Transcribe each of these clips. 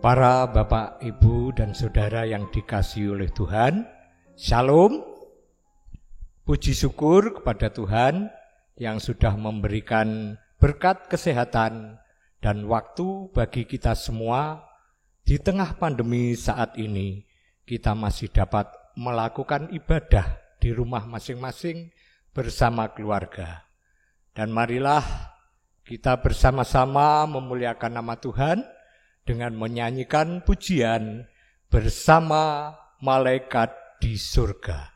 Para Bapak, Ibu, dan Saudara yang dikasihi oleh Tuhan, Shalom. Puji syukur kepada Tuhan yang sudah memberikan berkat kesehatan dan waktu bagi kita semua. Di tengah pandemi saat ini, kita masih dapat melakukan ibadah di rumah masing-masing bersama keluarga. Dan marilah kita bersama-sama memuliakan nama Tuhan dengan menyanyikan pujian bersama malaikat di surga.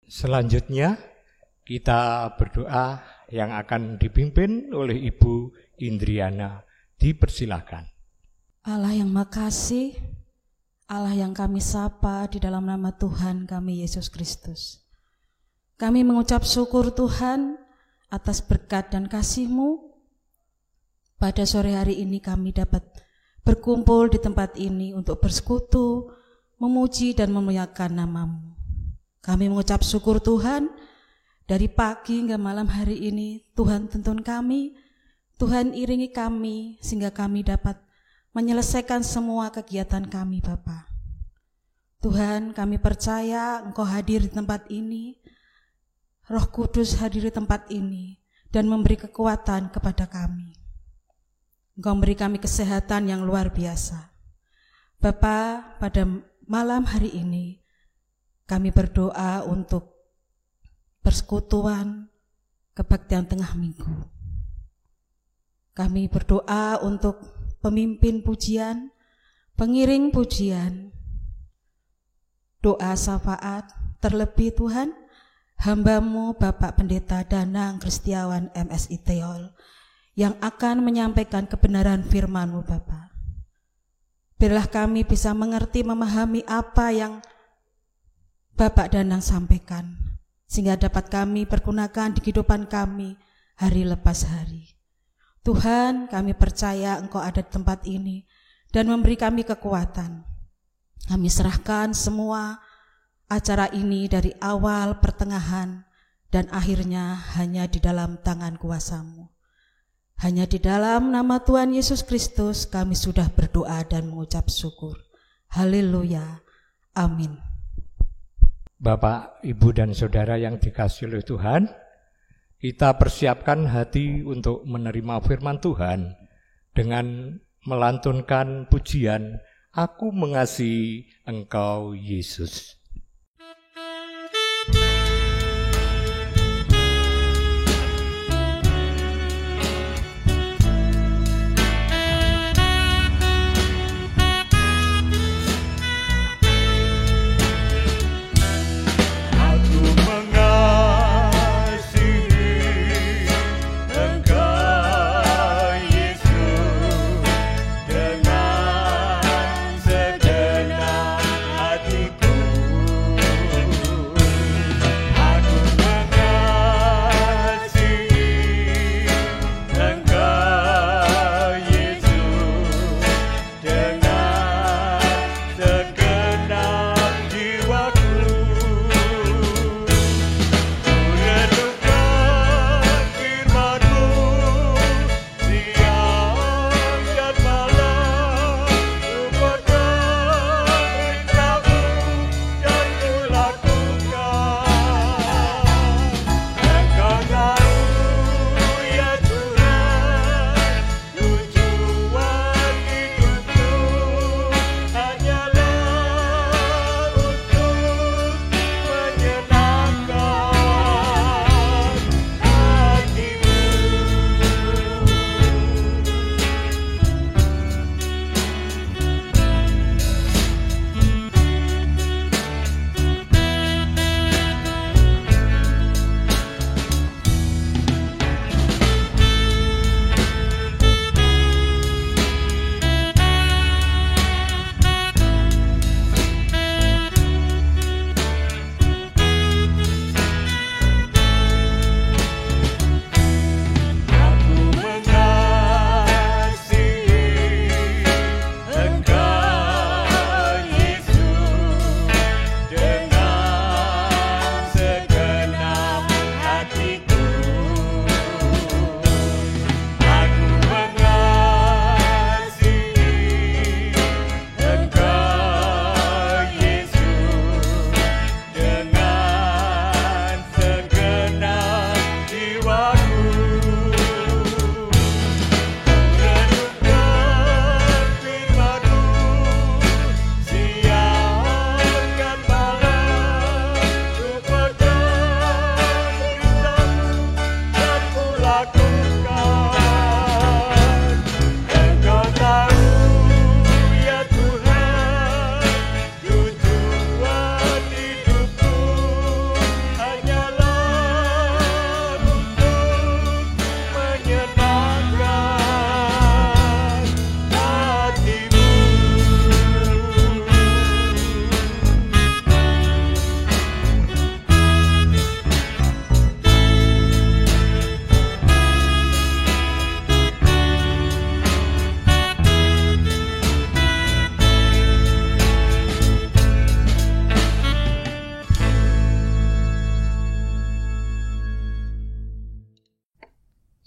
Selanjutnya kita berdoa yang akan dipimpin oleh Ibu Indriana. Dipersilakan. Allah yang makasih, Allah yang kami sapa di dalam nama Tuhan kami Yesus Kristus. Kami mengucap syukur Tuhan atas berkat dan kasih-Mu. Pada sore hari ini kami dapat berkumpul di tempat ini untuk bersekutu, memuji dan memuliakan nama-Mu. Kami mengucap syukur Tuhan, dari pagi hingga malam hari ini Tuhan tuntun kami, Tuhan iringi kami sehingga kami dapat menyelesaikan semua kegiatan kami Bapa. Tuhan, kami percaya Engkau hadir di tempat ini, Roh Kudus hadir di tempat ini dan memberi kekuatan kepada kami. Engkau memberi kami kesehatan yang luar biasa. Bapa, pada malam hari ini kami berdoa untuk persekutuan kebaktian tengah minggu. Kami berdoa untuk pemimpin pujian, pengiring pujian, doa syafaat, terlebih Tuhan, hamba-Mu Bapak Pendeta Danang Kristiawan MSI Teol yang akan menyampaikan kebenaran firman-Mu Bapak. Biarlah kami bisa mengerti, memahami apa yang Bapak Danang sampaikan, sehingga dapat kami pergunakan di kehidupan kami hari lepas hari. Tuhan, kami percaya Engkau ada di tempat ini dan memberi kami kekuatan. Kami serahkan semua acara ini dari awal, pertengahan, dan akhirnya hanya di dalam tangan kuasa-Mu. Hanya di dalam nama Tuhan Yesus Kristus kami sudah berdoa dan mengucap syukur. Haleluya. Amin. Bapak, Ibu, dan Saudara yang dikasihi oleh Tuhan, kita persiapkan hati untuk menerima firman Tuhan dengan melantunkan pujian, Aku mengasihi Engkau Yesus. Dengan segenap hatiku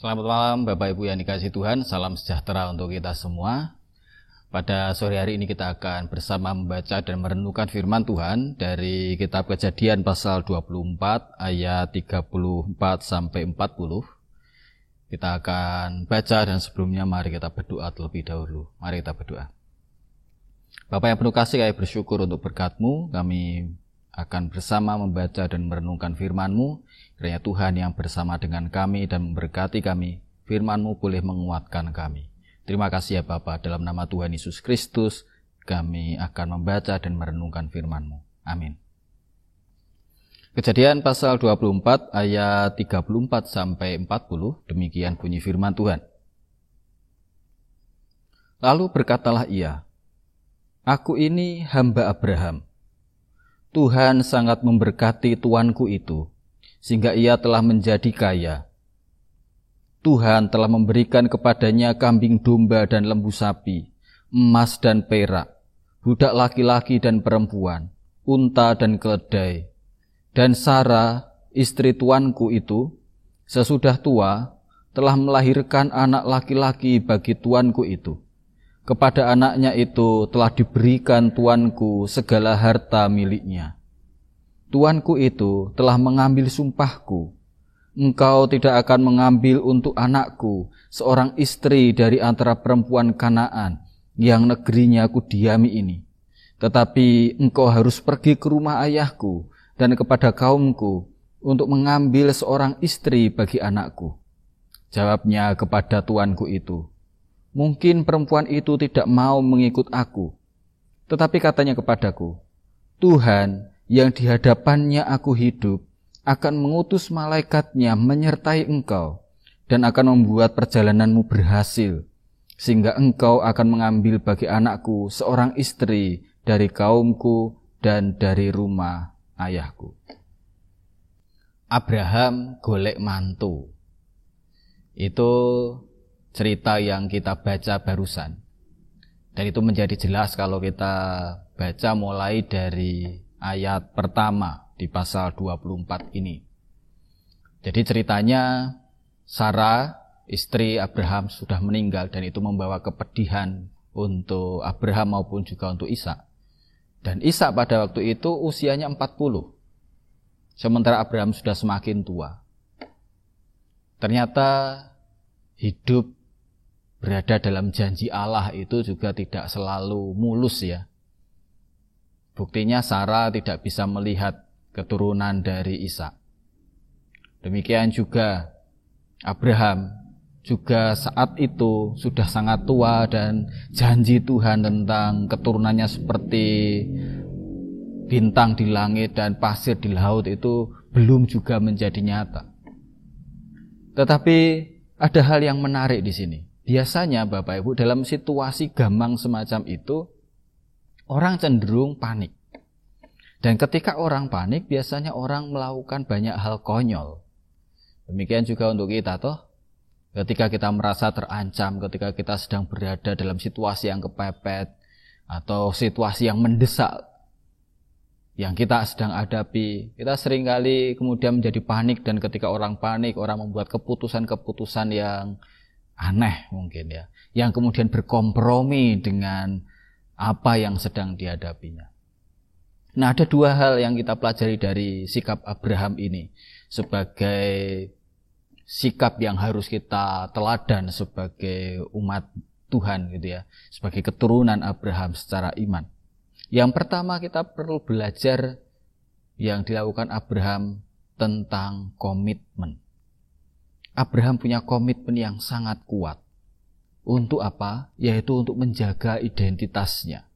Selamat malam Bapak Ibu yang dikasihi Tuhan, salam sejahtera untuk kita semua. Pada sore hari ini kita akan bersama membaca dan merenungkan firman Tuhan dari kitab Kejadian pasal 24 ayat 34 sampai 40. Kita akan baca dan sebelumnya mari kita berdoa terlebih dahulu. Mari kita berdoa. Bapak yang penuh kasih, kami bersyukur untuk berkat-Mu. Kami akan bersama membaca dan merenungkan firman-Mu. Kiranya Tuhan yang bersama dengan kami dan memberkati kami, firman-Mu boleh menguatkan kami. Terima kasih ya Bapa, dalam nama Tuhan Yesus Kristus kami akan membaca dan merenungkan firman-Mu. Amin. Kejadian pasal 24 ayat 34 sampai 40, demikian bunyi firman Tuhan. Lalu berkatalah ia, "Aku ini hamba Abraham. Tuhan sangat memberkati tuanku itu, sehingga ia telah menjadi kaya. Tuhan telah memberikan kepadanya kambing domba dan lembu sapi, emas dan perak, budak laki-laki dan perempuan, unta dan keledai. Dan Sara, istri tuanku itu, sesudah tua, telah melahirkan anak laki-laki bagi tuanku itu. Kepada anaknya itu telah diberikan tuanku segala harta miliknya. Tuanku itu telah mengambil sumpahku. Engkau tidak akan mengambil untuk anakku seorang istri dari antara perempuan Kanaan yang negerinya aku diami ini. Tetapi engkau harus pergi ke rumah ayahku dan kepada kaumku untuk mengambil seorang istri bagi anakku." Jawabnya kepada tuanku itu, "Mungkin perempuan itu tidak mau mengikut aku." Tetapi katanya kepadaku, "Tuhan yang di hadapannya aku hidup akan mengutus malaikatnya menyertai engkau dan akan membuat perjalananmu berhasil, sehingga engkau akan mengambil bagi anakku seorang istri dari kaumku dan dari rumah ayahku." Abraham golek mantu. Itu cerita yang kita baca barusan. Dan itu menjadi jelas kalau kita baca mulai dari ayat pertama di pasal 24 ini. Jadi ceritanya Sara, istri Abraham, sudah meninggal dan itu membawa kepedihan untuk Abraham maupun juga untuk Ishak. Dan Ishak pada waktu itu usianya 40. Sementara Abraham sudah semakin tua. Ternyata hidup berada dalam janji Allah itu juga tidak selalu mulus ya. Buktinya Sara tidak bisa melihat keturunan dari Ishak. Demikian juga Abraham juga saat itu sudah sangat tua dan janji Tuhan tentang keturunannya seperti bintang di langit dan pasir di laut itu belum juga menjadi nyata. Tetapi ada hal yang menarik di sini. Biasanya Bapak Ibu dalam situasi gamang semacam itu orang cenderung panik. Dan ketika orang panik biasanya orang melakukan banyak hal konyol. Demikian juga untuk kita toh. Ketika kita merasa terancam, ketika kita sedang berada dalam situasi yang kepepet atau situasi yang mendesak yang kita sedang hadapi, kita seringkali kemudian menjadi panik, dan ketika orang panik, orang membuat keputusan-keputusan yang aneh mungkin ya, yang kemudian berkompromi dengan apa yang sedang dihadapinya. Nah, ada dua hal yang kita pelajari dari sikap Abraham ini sebagai sikap yang harus kita teladan sebagai umat Tuhan gitu ya, sebagai keturunan Abraham secara iman. Yang pertama, kita perlu belajar yang dilakukan Abraham tentang komitmen. Abraham punya komitmen yang sangat kuat. Untuk apa? Yaitu untuk menjaga identitasnya.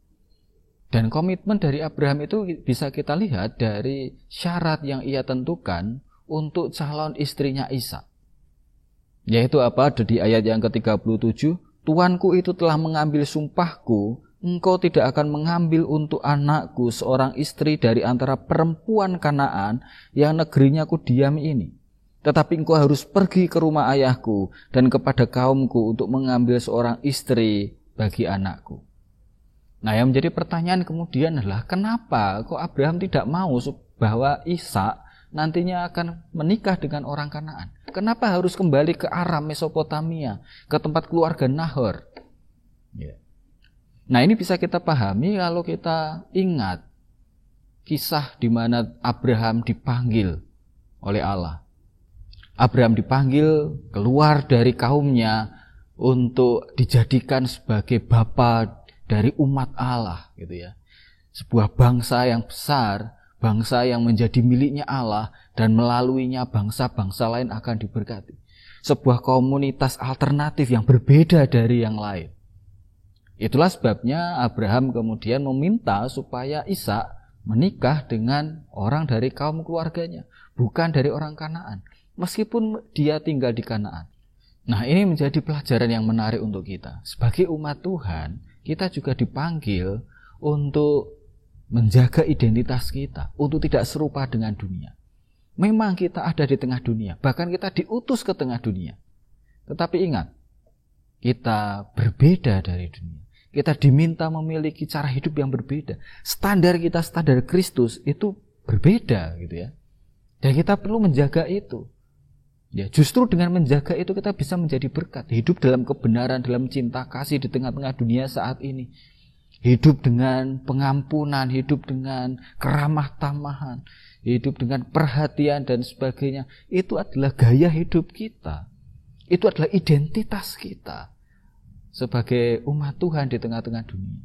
Dan komitmen dari Abraham itu bisa kita lihat dari syarat yang ia tentukan untuk calon istrinya Ishak. Yaitu apa? Di ayat yang ke-37, "Tuanku itu telah mengambil sumpahku, engkau tidak akan mengambil untuk anakku seorang istri dari antara perempuan Kanaan yang negerinya ku diami ini. Tetapi engkau harus pergi ke rumah ayahku dan kepada kaumku untuk mengambil seorang istri bagi anakku." Nah, yang menjadi pertanyaan kemudian adalah kenapa kok Abraham tidak mau bahwa Ishak nantinya akan menikah dengan orang Kanaan? Kenapa harus kembali ke Aram, Mesopotamia, ke tempat keluarga Nahor? Ya. Nah, ini bisa kita pahami kalau kita ingat kisah di mana Abraham dipanggil oleh Allah. Abraham dipanggil keluar dari kaumnya untuk dijadikan sebagai bapa dari umat Allah, gitu ya. Sebuah bangsa yang besar, bangsa yang menjadi miliknya Allah, dan melaluinya bangsa-bangsa lain akan diberkati. Sebuah komunitas alternatif yang berbeda dari yang lain. Itulah sebabnya Abraham kemudian meminta supaya Ishak menikah dengan orang dari kaum keluarganya, bukan dari orang Kanaan, meskipun dia tinggal di Kanaan. Nah, ini menjadi pelajaran yang menarik untuk kita. Sebagai umat Tuhan, kita juga dipanggil untuk menjaga identitas kita, untuk tidak serupa dengan dunia. Memang kita ada di tengah dunia, bahkan kita diutus ke tengah dunia. Tetapi ingat, kita berbeda dari dunia. Kita diminta memiliki cara hidup yang berbeda. Standar kita, standar Kristus itu berbeda, gitu ya. Dan kita perlu menjaga itu. Ya, justru dengan menjaga itu kita bisa menjadi berkat. Hidup dalam kebenaran, dalam cinta kasih di tengah-tengah dunia saat ini. Hidup dengan pengampunan, hidup dengan keramah tamahan, hidup dengan perhatian dan sebagainya. Itu adalah gaya hidup kita. Itu adalah identitas kita sebagai umat Tuhan di tengah-tengah dunia.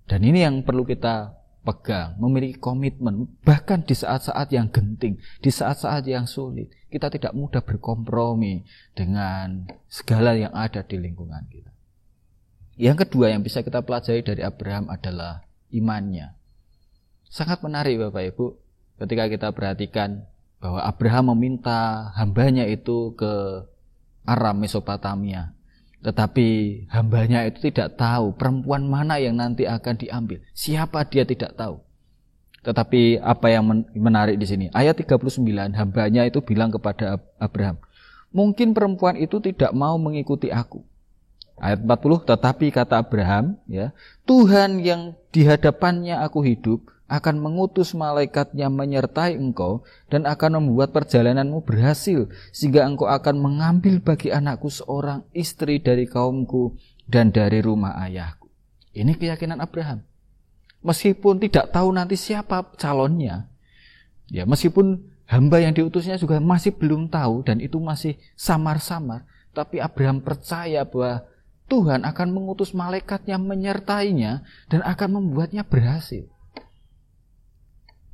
Dan ini yang perlu kita pegang, memiliki komitmen. Bahkan di saat-saat yang genting, di saat-saat yang sulit, kita tidak mudah berkompromi dengan segala yang ada di lingkungan kita. Yang kedua yang bisa kita pelajari dari Abraham adalah imannya. Sangat menarik Bapak Ibu, ketika kita perhatikan bahwa Abraham meminta hambanya itu ke Aram, Mesopotamia. Tetapi hambanya itu tidak tahu perempuan mana yang nanti akan diambil. Siapa dia tidak tahu. Tetapi apa yang menarik di sini? Ayat 39, hambanya itu bilang kepada Abraham, mungkin perempuan itu tidak mau mengikuti aku. Ayat 40, tetapi kata Abraham, ya, Tuhan yang di hadapannya aku hidup akan mengutus malaikatnya menyertai engkau dan akan membuat perjalananmu berhasil sehingga engkau akan mengambil bagi anakku seorang istri dari kaumku dan dari rumah ayahku. Ini keyakinan Abraham. Meskipun tidak tahu nanti siapa calonnya, ya, meskipun hamba yang diutusnya juga masih belum tahu dan itu masih samar-samar, tapi Abraham percaya bahwa Tuhan akan mengutus malaikatnya menyertainya dan akan membuatnya berhasil.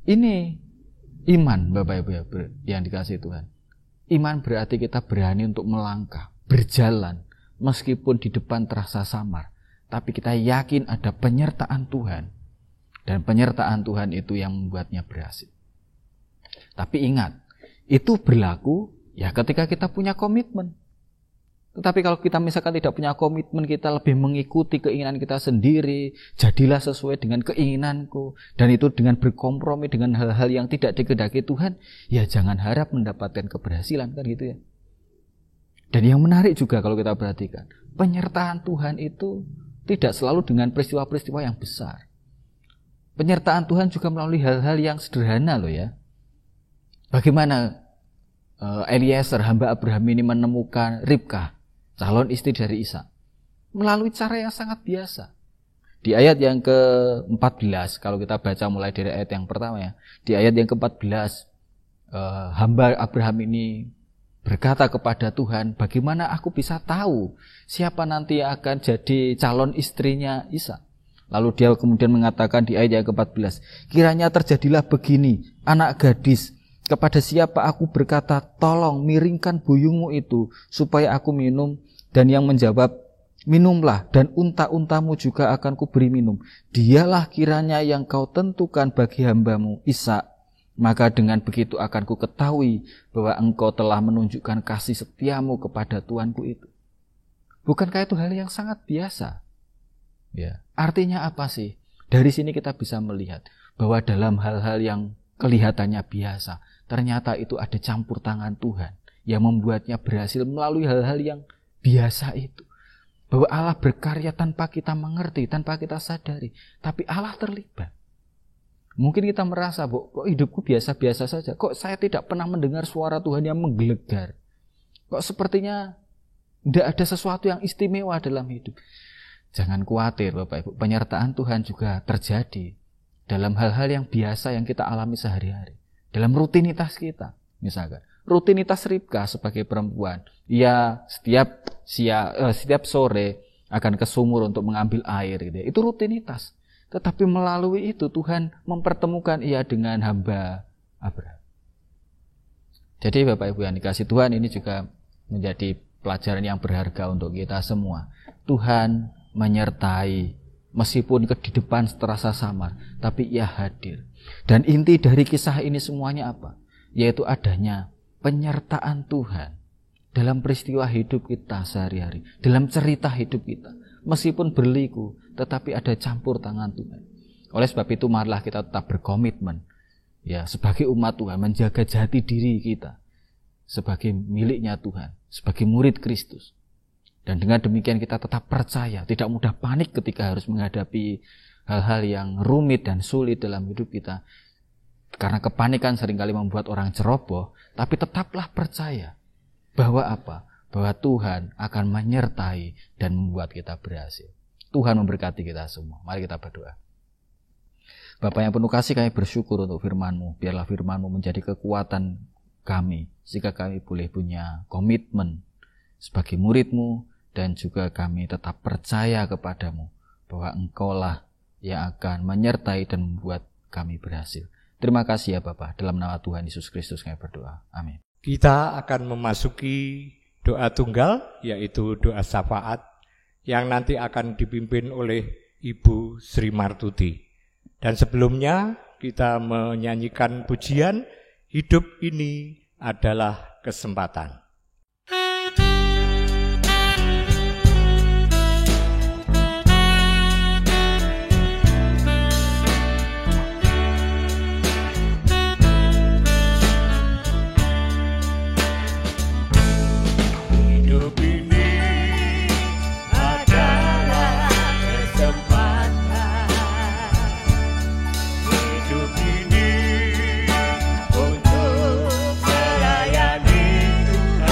Ini iman Bapak Ibu yang dikasihi Tuhan. Iman berarti kita berani untuk melangkah, berjalan, meskipun di depan terasa samar. Tapi kita yakin ada penyertaan Tuhan. Dan penyertaan Tuhan itu yang membuatnya berhasil. Tapi ingat, itu berlaku ya ketika kita punya komitmen. Tetapi kalau kita misalkan tidak punya komitmen, kita lebih mengikuti keinginan kita sendiri, jadilah sesuai dengan keinginanku, dan itu dengan berkompromi dengan hal-hal yang tidak dikehendaki Tuhan, ya jangan harap mendapatkan keberhasilan, kan gitu ya. Dan yang menarik juga kalau kita perhatikan, penyertaan Tuhan itu tidak selalu dengan peristiwa-peristiwa yang besar. Penyertaan Tuhan juga melalui hal-hal yang sederhana loh ya. Bagaimana Eliezer, hamba Abraham ini menemukan Ribkah, calon istri dari Ishak, melalui cara yang sangat biasa. Di ayat yang ke-14, kalau kita baca mulai dari ayat yang pertama ya, di ayat yang ke-14, hamba Abraham ini berkata kepada Tuhan, bagaimana aku bisa tahu siapa nanti yang akan jadi calon istrinya Ishak? Lalu dia kemudian mengatakan di ayat yang ke-14, kiranya terjadilah begini, anak gadis, kepada siapa aku berkata, tolong miringkan buyungmu itu supaya aku minum, dan yang menjawab, minumlah, dan unta-untamu juga akan kuberi minum. Dialah kiranya yang kau tentukan bagi hambamu Ishak. Maka dengan begitu akan ku ketahui bahwa engkau telah menunjukkan kasih setiamu kepada Tuanku itu. Bukankah itu hal yang sangat biasa? Ya. Artinya apa sih? Dari sini kita bisa melihat bahwa dalam hal-hal yang kelihatannya biasa, ternyata itu ada campur tangan Tuhan yang membuatnya berhasil melalui hal-hal yang biasa itu. Bahwa Allah berkarya tanpa kita mengerti, tanpa kita sadari. Tapi Allah terlibat. Mungkin kita merasa, kok hidupku biasa-biasa saja. Kok saya tidak pernah mendengar suara Tuhan yang menggelegar. Kok sepertinya tidak ada sesuatu yang istimewa dalam hidup. Jangan khawatir Bapak Ibu, penyertaan Tuhan juga terjadi dalam hal-hal yang biasa yang kita alami sehari-hari. Dalam rutinitas kita, misalkan. Rutinitas Ribka sebagai perempuan, ia setiap sore akan ke sumur untuk mengambil air gitu ya. Itu rutinitas. Tetapi melalui itu Tuhan mempertemukan ia dengan hamba Abraham. Jadi Bapak Ibu yang dikasih Tuhan, ini juga menjadi pelajaran yang berharga untuk kita semua. Tuhan menyertai, meskipun di depan terasa samar, tapi ia hadir. Dan inti dari kisah ini semuanya apa? Yaitu adanya penyertaan Tuhan dalam peristiwa hidup kita sehari-hari, dalam cerita hidup kita. Meskipun berliku, tetapi ada campur tangan Tuhan. Oleh sebab itu marilah kita tetap berkomitmen ya, sebagai umat Tuhan, menjaga jati diri kita sebagai miliknya Tuhan, sebagai murid Kristus. Dan dengan demikian kita tetap percaya, tidak mudah panik ketika harus menghadapi hal-hal yang rumit dan sulit dalam hidup kita. Karena kepanikan seringkali membuat orang ceroboh, tapi tetaplah percaya bahwa apa? Bahwa Tuhan akan menyertai dan membuat kita berhasil. Tuhan memberkati kita semua. Mari kita berdoa. Bapa yang penuh kasih, kami bersyukur untuk firman-Mu. Biarlah firman-Mu menjadi kekuatan kami, sehingga kami boleh punya komitmen sebagai murid-Mu, dan juga kami tetap percaya kepadamu bahwa Engkaulah yang akan menyertai dan membuat kami berhasil. Terima kasih ya Bapa, dalam nama Tuhan Yesus Kristus kami berdoa. Amin. Kita akan memasuki doa tunggal, yaitu doa syafaat, yang nanti akan dipimpin oleh Ibu Sri Martuti. Dan sebelumnya kita menyanyikan pujian, hidup ini adalah kesempatan. Untuk melayani Tuhan.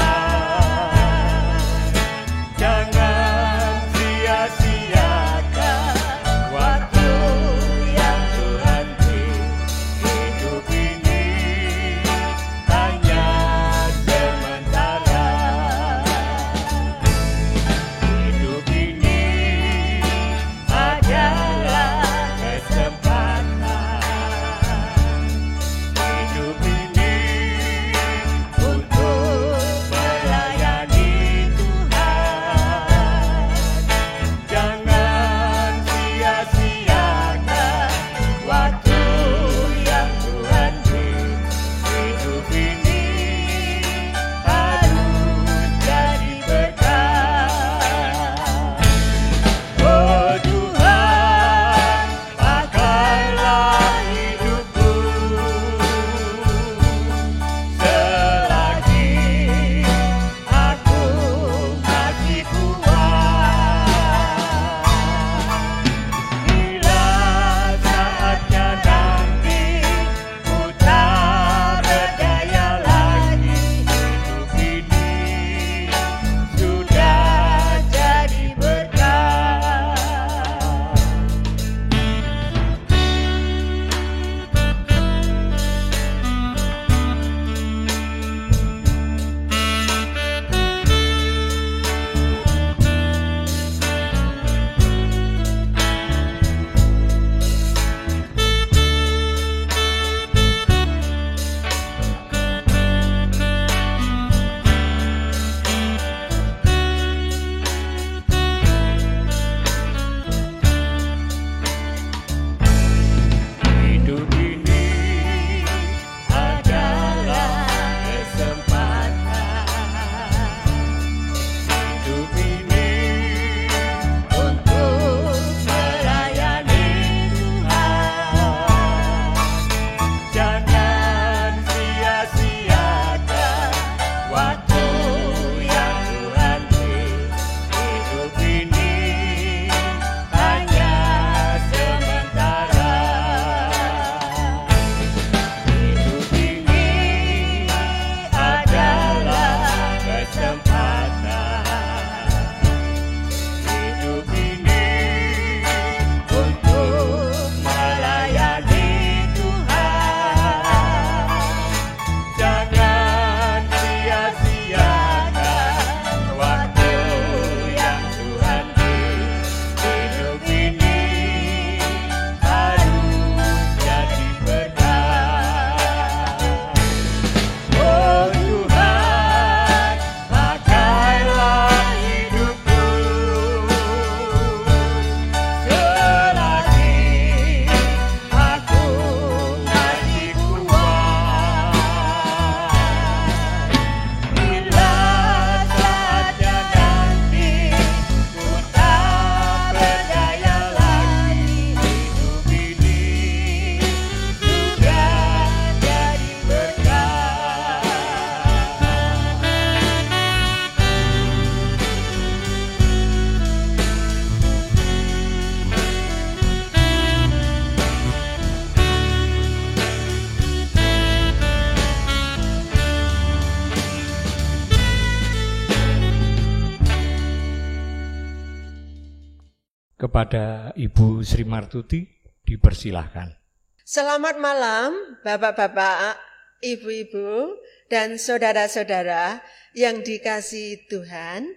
kepada Ibu Sri Martuti, dipersilahkan. Selamat malam Bapak-bapak, Ibu-ibu, dan saudara-saudara yang dikasihi Tuhan.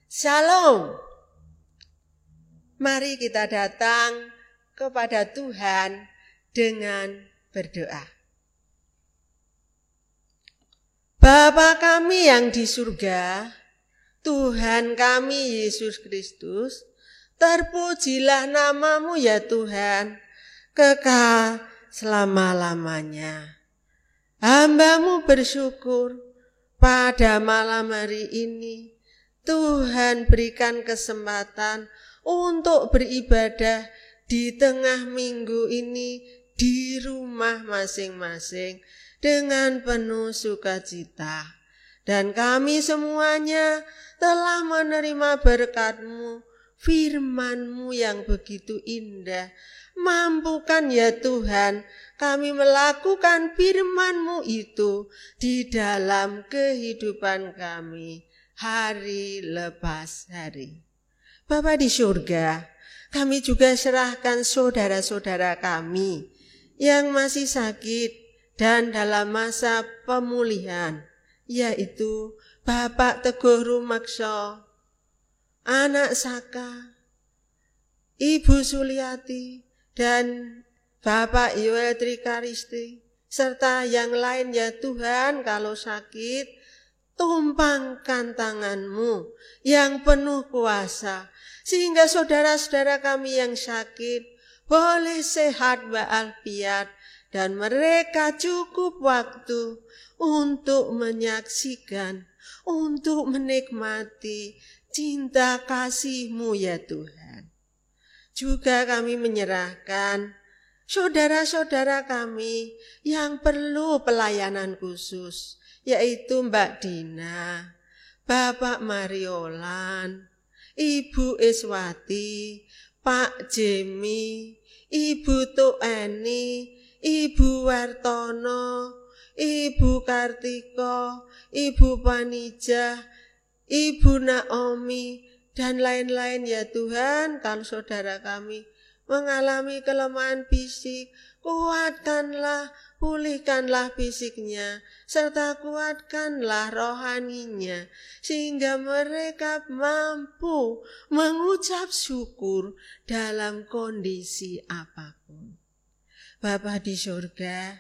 Shalom. Mari kita datang kepada Tuhan dengan berdoa. Bapa kami yang di surga, Tuhan kami Yesus Kristus, terpujilah nama-Mu ya Tuhan, kekal selama-lamanya. Hamba-Mu bersyukur pada malam hari ini, Tuhan berikan kesempatan untuk beribadah di tengah minggu ini di rumah masing-masing dengan penuh sukacita. Dan kami semuanya telah menerima berkat-Mu, firman-Mu yang begitu indah. Mampukan ya Tuhan kami melakukan firman-Mu itu di dalam kehidupan kami hari lepas hari. Bapa di surga, kami juga serahkan saudara-saudara kami yang masih sakit dan dalam masa pemulihan, yaitu Bapak Teguh Rumakso, Anak Saka, Ibu Suliati, dan Bapak Yoel Trikaristi, serta yang lain ya Tuhan. Kalau sakit, tumpangkan tangan-Mu yang penuh kuasa, sehingga saudara-saudara kami yang sakit boleh sehat walafiat, dan mereka cukup waktu untuk menyaksikan, untuk menikmati cinta kasih-Mu ya Tuhan. Juga kami menyerahkan saudara-saudara kami yang perlu pelayanan khusus, yaitu Mbak Dina, Bapak Mariolan, Ibu Iswati, Pak Jemi, Ibu Tueni, Ibu Wartono, Ibu Kartiko, Ibu Panijah, Ibu Naomi, dan lain-lain ya Tuhan. Kalau saudara kami mengalami kelemahan fisik, kuatkanlah, pulihkanlah fisiknya, serta kuatkanlah rohaninya, sehingga mereka mampu mengucap syukur dalam kondisi apapun. Bapa di surga,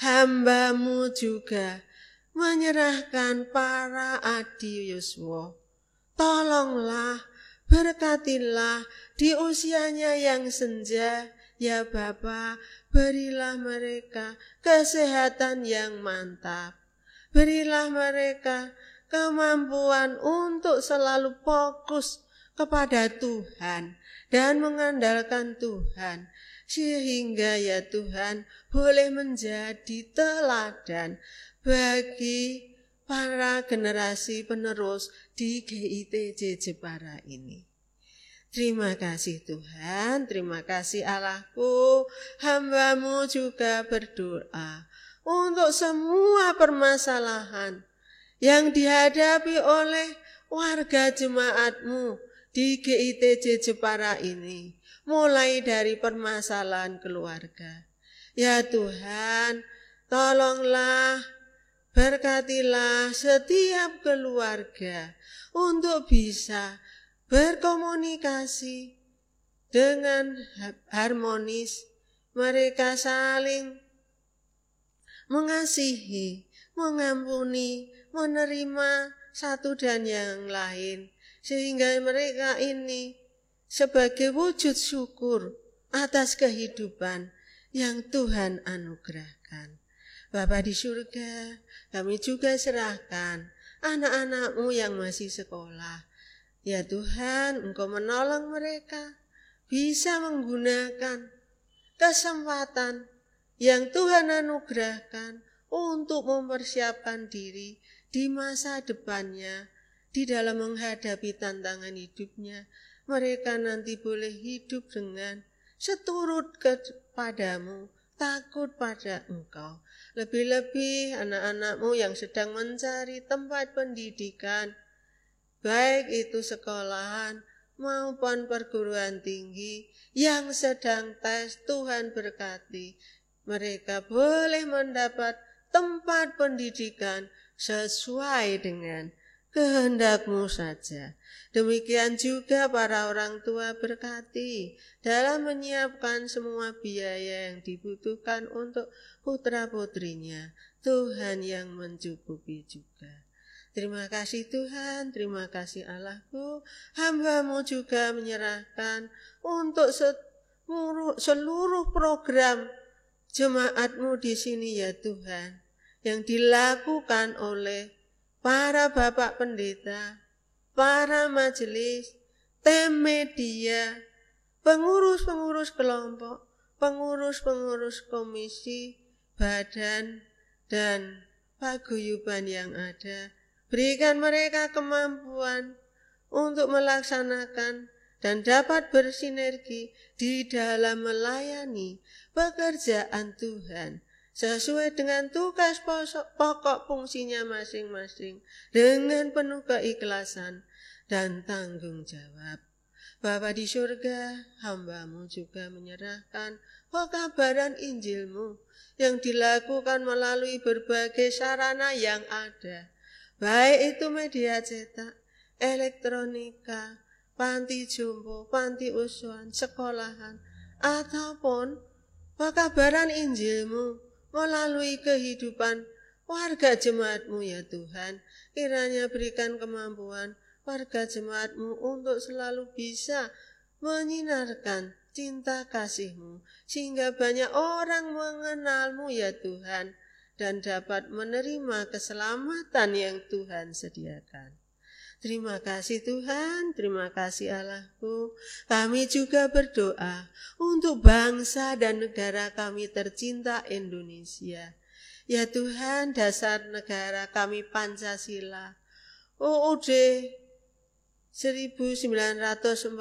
hamba-Mu juga menyerahkan para Adi Yuswo. Tolonglah, berkatilah di usianya yang senja, ya Bapa, berilah mereka kesehatan yang mantap. Berilah mereka kemampuan untuk selalu fokus kepada Tuhan dan mengandalkan Tuhan, sehingga ya Tuhan boleh menjadi teladan bagi para generasi penerus di GITJ Jepara ini. Terima kasih Tuhan, terima kasih Allahku. Hamba-Mu juga berdoa untuk semua permasalahan yang dihadapi oleh warga jemaat-Mu di GITJ Jepara ini, mulai dari permasalahan keluarga. Ya Tuhan, tolonglah, berkatilah setiap keluarga untuk bisa berkomunikasi dengan harmonis. Mereka saling mengasihi, mengampuni, menerima satu dan yang lain, sehingga mereka ini sebagai wujud syukur atas kehidupan yang Tuhan anugerahkan. Bapa di surga, kami juga serahkan anak-anak-Mu yang masih sekolah. Ya Tuhan, Engkau menolong mereka bisa menggunakan kesempatan yang Tuhan anugerahkan untuk mempersiapkan diri di masa depannya, di dalam menghadapi tantangan hidupnya. Mereka nanti boleh hidup dengan seturut kepadamu, takut pada Engkau. Lebih-lebih anak-anak-Mu yang sedang mencari tempat pendidikan, baik itu sekolahan maupun perguruan tinggi yang sedang tes. Tuhan berkati. Mereka boleh mendapat tempat pendidikan sesuai dengan kehendak-Mu saja. Demikian juga para orang tua berkati dalam menyiapkan semua biaya yang dibutuhkan untuk putra-putrinya. Tuhan yang mencukupi juga. Terima kasih Tuhan, terima kasih Allahku. Hamba-Mu juga menyerahkan untuk seluruh program jemaat-Mu di sini ya Tuhan, yang dilakukan oleh para bapak pendeta, para majelis, tim media, pengurus-pengurus kelompok, pengurus-pengurus komisi, badan, dan paguyuban yang ada. Berikan mereka kemampuan untuk melaksanakan dan dapat bersinergi di dalam melayani pekerjaan Tuhan sesuai dengan tugas pokok fungsinya masing-masing dengan penuh keikhlasan dan tanggung jawab. Bapa di surga, hamba-Mu juga menyerahkan pekabaran Injil-Mu yang dilakukan melalui berbagai sarana yang ada, baik itu media cetak, elektronika, panti jompo, panti usuhan, sekolahan, ataupun pekabaran Injil-Mu melalui kehidupan warga jemaat-Mu ya Tuhan. Kiranya berikan kemampuan warga jemaat-Mu untuk selalu bisa menyinarkan cinta kasih-Mu, sehingga banyak orang mengenal-Mu ya Tuhan, dan dapat menerima keselamatan yang Tuhan sediakan. Terima kasih Tuhan, terima kasih Allahku. Kami juga berdoa untuk bangsa dan negara kami tercinta Indonesia. Ya Tuhan, dasar negara kami Pancasila, UUD 1945.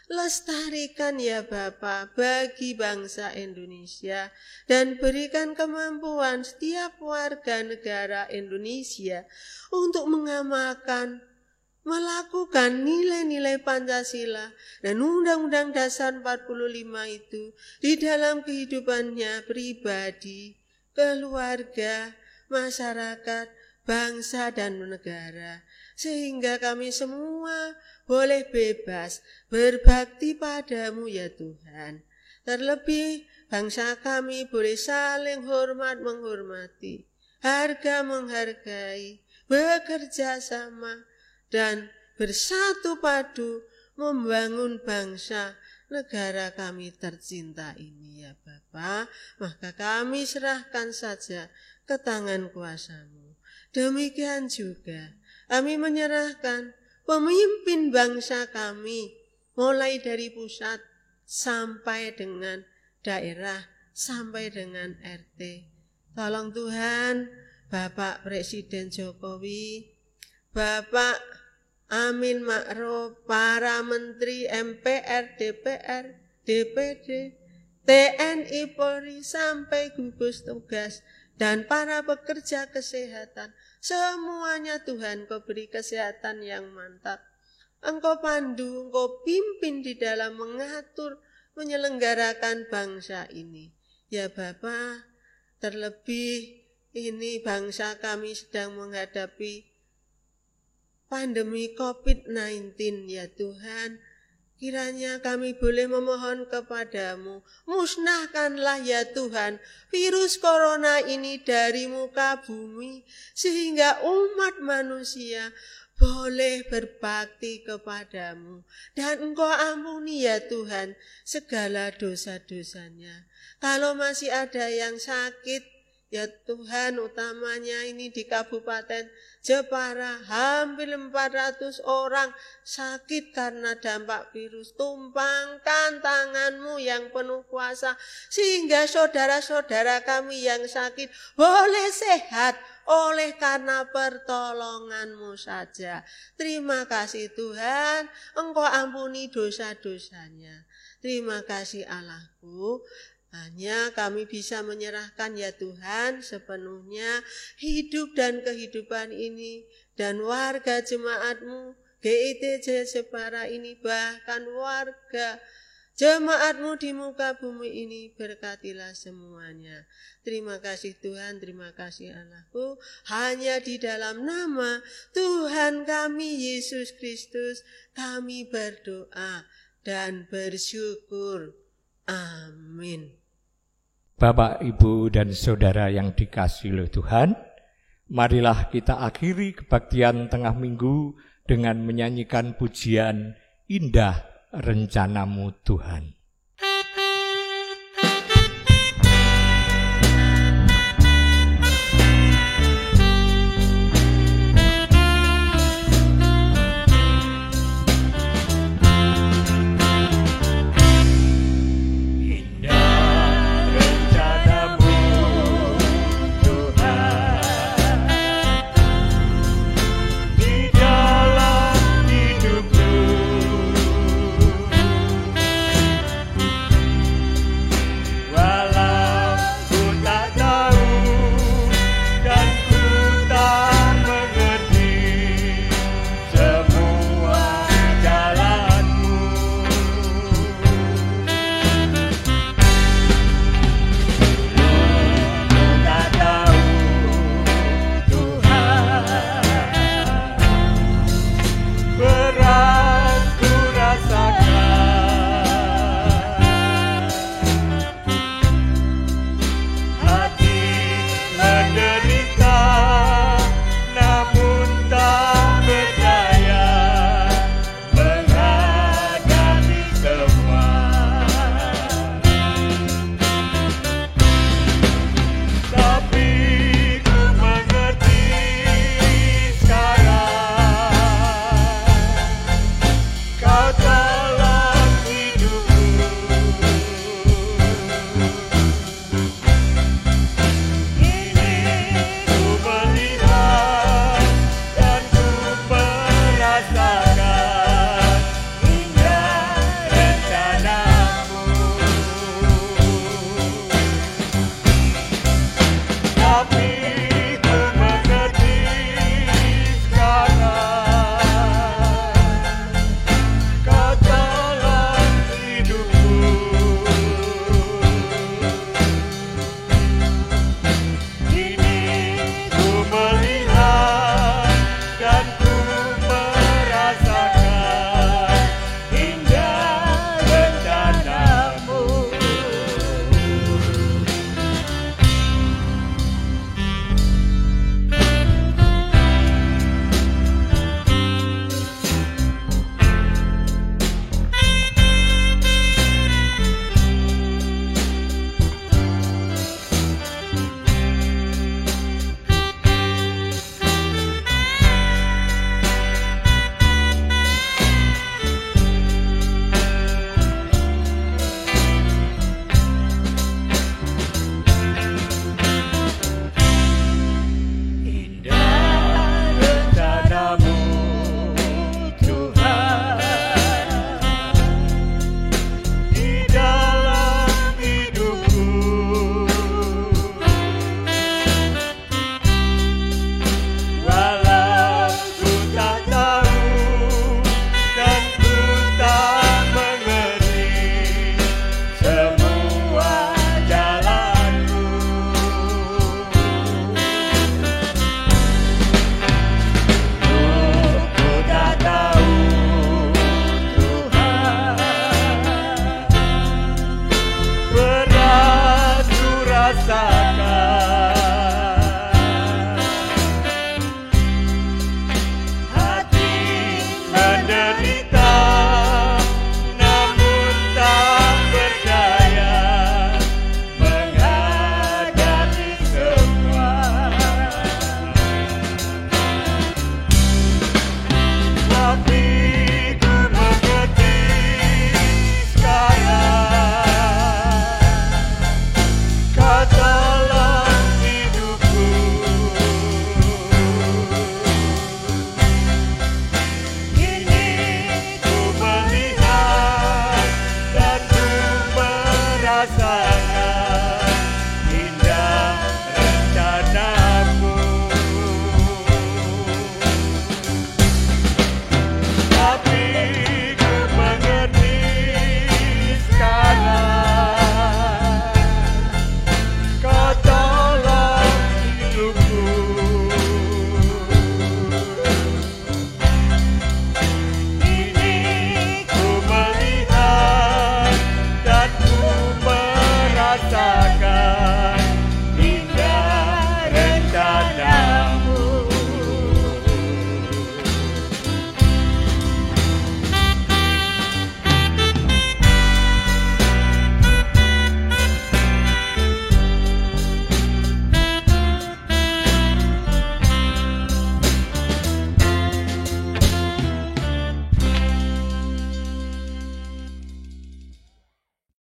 Lestarikan ya Bapa bagi bangsa Indonesia dan berikan kemampuan setiap warga negara Indonesia untuk mengamalkan, melakukan nilai-nilai Pancasila dan Undang-Undang Dasar 45 itu di dalam kehidupannya pribadi, keluarga, masyarakat, bangsa dan negara, sehingga kami semua boleh bebas berbakti padamu ya Tuhan. Terlebih bangsa kami boleh saling hormat menghormati, harga menghargai, bekerja sama dan bersatu padu membangun bangsa negara kami tercinta ini ya Bapa. Maka kami serahkan saja ke tangan kuasa-Mu. Demikian juga kami menyerahkan pemimpin bangsa kami, mulai dari pusat sampai dengan daerah, sampai dengan RT. Tolong Tuhan, Bapak Presiden Jokowi, Bapak Amin Ma'ruf, para menteri MPR, DPR, DPD, TNI, Polri, sampai gugus tugas, dan para pekerja kesehatan, semuanya Tuhan Kau beri kesehatan yang mantap. Engkau pandu, Engkau pimpin di dalam mengatur, menyelenggarakan bangsa ini. Ya Bapa, terlebih ini bangsa kami sedang menghadapi pandemi COVID-19 ya Tuhan. Kiranya kami boleh memohon kepadamu, musnahkanlah ya Tuhan virus corona ini dari muka bumi, sehingga umat manusia boleh berbakti kepadamu. Dan Engkau ampuni ya Tuhan segala dosa-dosanya. Kalau masih ada yang sakit, ya Tuhan, utamanya ini di Kabupaten Jepara, hampir 400 orang sakit karena dampak virus. Tumpangkan tangan-Mu yang penuh kuasa, sehingga saudara-saudara kami yang sakit boleh sehat oleh karena pertolongan-Mu saja. Terima kasih Tuhan, Engkau ampuni dosa-dosanya. Terima kasih Allahku. Hanya kami bisa menyerahkan ya Tuhan sepenuhnya hidup dan kehidupan ini dan warga jemaat-Mu GIT Jayapara ini, bahkan warga jemaatmu di muka bumi ini, berkatilah semuanya. Terima kasih Tuhan, terima kasih Allahku. Hanya di dalam nama Tuhan kami Yesus Kristus kami berdoa dan bersyukur. Amin. Bapak, Ibu, dan Saudara yang dikasihi oleh Tuhan, marilah kita akhiri kebaktian tengah minggu dengan menyanyikan pujian Indah Rencanamu Tuhan.